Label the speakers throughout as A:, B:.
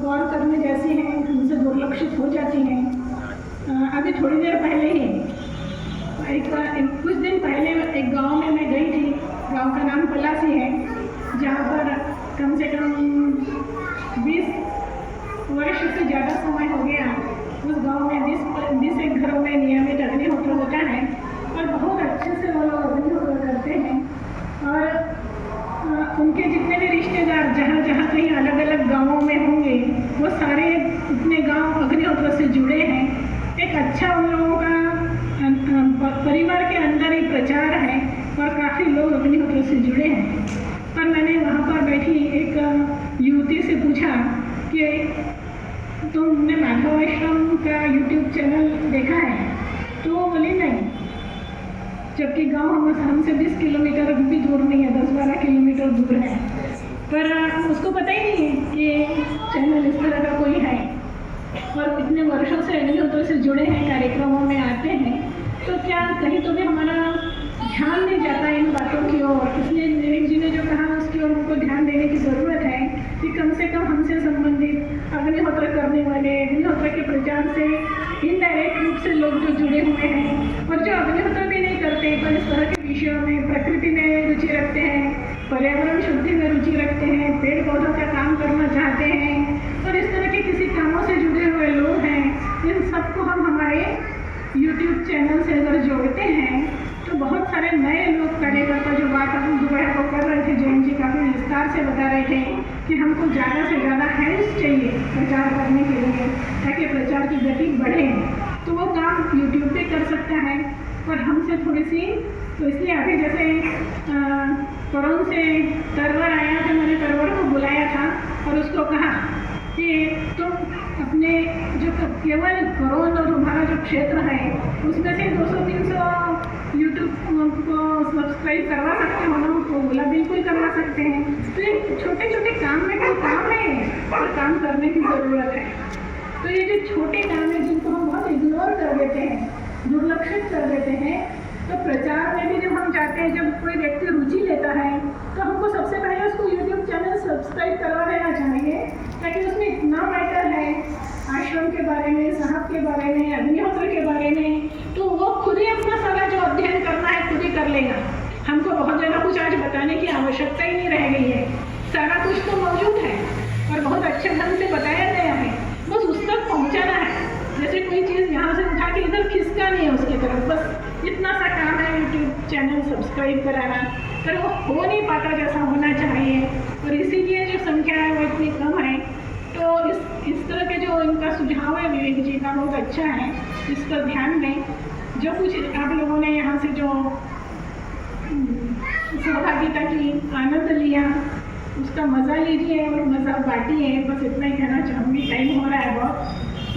A: गौर करने जैसी हैं, हमसे दुर्लक्षित हो जाती हैं। अभी थोड़ी देर पहले ही कुछ दिन पहले एक गांव में मैं गई थी। गांव का नाम पलासी है, जहाँ पर कम से कम 20 वर्ष से ज़्यादा समय हो गया। उस गांव में 20 एक घरों में नियमित अग्निहोत्र होता है और बहुत अच्छे से वो लोग अग्निहोत्र करते हैं। और उनके जितने भी रिश्तेदार जहाँ जहाँ कहीं अलग अलग गाँवों में होंगे, वो सारे अपने गाँव अग्निहोत्र से जुड़े हैं। एक अच्छा उन लोगों का परिवार के अंदर ही प्रचार है और काफ़ी लोग अग्निहोत्र से जुड़े हैं। पर मैंने वहाँ पर बैठी एक युवती से पूछा कि तुमने माधव आश्रम का यूट्यूब चैनल देखा है? तो वो बोली नहीं, जबकि गांव हमसे 20 किलोमीटर भी दूर नहीं है, 10-12 किलोमीटर दूर है। पर उसको पता ही नहीं है कि चैनल इस तरह का कोई है। और इतने वर्षों से अग्निहोत्र से जुड़े हैं, कार्यक्रमों में आते हैं, तो क्या कहीं तो भी हमारा ध्यान नहीं जाता इन बातों की ओर। इसलिए विवेक जी ने जो कहा उसकी ओर उनको ध्यान देने की ज़रूरत है कि कम से कम हमसे संबंधित अग्निहोत्र करने वाले, अग्निहोत्र के प्रचार से इनडायरेक्ट रूप से लोग जो जुड़े हुए हैं और जो अग्निहोत्र भी नहीं करते पर इस तरह के विषयों में, प्रकृति में रुचि रखते हैं, पर्यावरण शुद्धि में रुचि रखते हैं, पेड़ पौधों का काम करना चाहते हैं और इस तरह के किसी कामों से जुड़े हुए लोग हैं, इन सबको हम हमारे यूट्यूब चैनल से अगर जोड़ते हैं तो बहुत सारे नए लोग कार्यकर्ता जो बात हम दोबारा को कर रहे थे, जैन जी काफ़ी विस्तार से बता रहे थे कि हमको ज़्यादा से ज़्यादा हैंड्स चाहिए प्रचार करने के लिए, ताकि प्रचार की गति बढ़े। तो वो काम यूट्यूब पे कर सकता है और हमसे थोड़ी सी, तो इसलिए अभी जैसे करोन से तरवर आया तो मैंने तरवर को बुलाया था और उसको कहा कि तुम अपने जो केवल करोन और हमारा जो क्षेत्र है उसमें से 200-300 यूट्यूब को सब्सक्राइब करवा सकते हो ना? उसको बोला बिल्कुल करवा सकते हैं। तो ये छोटे छोटे काम में कोई काम है और काम करने की ज़रूरत है। तो ये जो छोटे काम है जिनको हम बहुत इग्नोर कर देते हैं, दुर्लक्षित कर देते हैं, तो प्रचार में भी जब हम जाते हैं, जब कोई व्यक्ति रुचि लेता है तो हमको सबसे पहले उसको यूट्यूब चैनल सब्सक्राइब करवा देना चाहिए, ताकि उसमें इतना मैटर है आश्रम के बारे में, साहब के बारे में, अग्निहोत्र के बारे में, तो वो खुद ही अपना सारा जो अध्ययन करना है खुद ही कर लेगा। हमको बहुत ज़्यादा कुछ आज बताने की आवश्यकता ही नहीं रह गई है, सारा कुछ तो मौजूद है और बहुत अच्छे ढंग से बताया गया है, बस उस तक पहुँचाना है। जैसे कोई चीज़ यहाँ से उठा के इधर खिसका नहीं है उसकी तरफ, बस इतना सा काम है यूट्यूब चैनल सब्सक्राइब कराना, पर वो हो नहीं पाता जैसा होना चाहिए और इसीलिए जो संख्या है वो इतनी कम है। तो इस तरह के जो इनका सुझाव है विवेक जी का बहुत अच्छा है, इस पर ध्यान दें। जो कुछ आप लोगों ने यहाँ से जो सहभागिता की आनंद लिया उसका मज़ा लीजिए और मज़ा बांटिए, बस इतना ही कहना चाहूँगी। टाइम हो रहा है बहुत,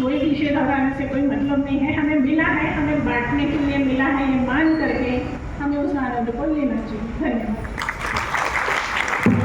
A: कोई विषय दोहराने से कोई मतलब नहीं है। हमें मिला है, हमें बांटने के लिए मिला है, ये मान करके हमें उस आनंद को लेना चाहिए। धन्यवाद।